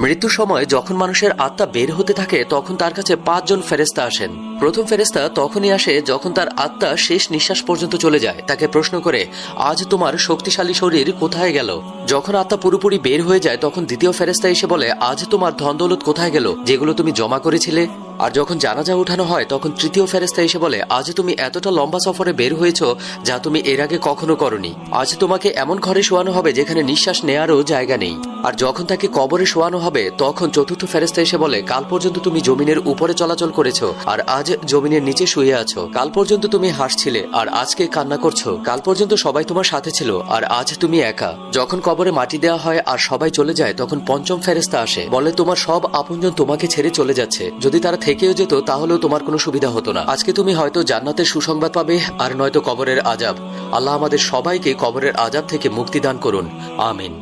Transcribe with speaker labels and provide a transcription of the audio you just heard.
Speaker 1: মৃত্যুর সময় যখন মানুষের আত্মা বের হতে থাকে তখন তার কাছে 5 জন ফেরেশতা আসেন। প্রথম ফেরেশতা তখনই আসে যখন তার আত্মা শেষ নিঃশ্বাস পর্যন্ত চলে যায়। তাকে প্রশ্ন করে, আজ তোমার শক্তিশালী শরীর কোথায় গেল? যখন আত্মা পুরোপুরি বের হয়ে যায় তখন দ্বিতীয় ফেরেশতা এসে বলে, আজ তোমার ধন দৌলত কোথায় গেল যেগুলো তুমি জমা করেছিলে? আর যখন জানাজা উঠানো হয় তখন তৃতীয় ফেরেশতা এসে বলে, আজ তুমি এতটা লম্বা সফরে বের হয়েছ যা তুমি এর আগে কখনো করনি। আজ তোমাকে এমন ঘরে শোয়ানো হবে যেখানে নিঃশ্বাস নেয়ারও জায়গা নেই। আর যখন তাকে কবরে শোয়ানো হবে তখন চতুর্থ ফেরেশতা এসে বলে, কাল পর্যন্ত তুমি জমিনের উপরে চলাচল করেছো আর আজ জমিনের নিচে শুয়ে আছো। কাল পর্যন্ত তুমি হাসছিলে আর আজকে কান্না করছো। কাল পর্যন্ত সবাই তোমার সাথে ছিল আর আজ তুমি একা। যখন কবরে মাটি দেওয়া হয় আর সবাই চলে যায় তখন পঞ্চম ফেরেশতা আসে, বলে তোমার সব আপনজন তোমাকে ছেড়ে চলে যাচ্ছে। যদি তারা থেকেও যেত তাহলেও তোমার কোনো সুবিধা হতো না। আজকে তুমি হয়তো জান্নাতের সুসংবাদ পাবে আর নয়তো কবরের আযাব। আল্লাহ আমাদের সবাইকে কবরের আযাব থেকে মুক্তি দান করুন। আমিন।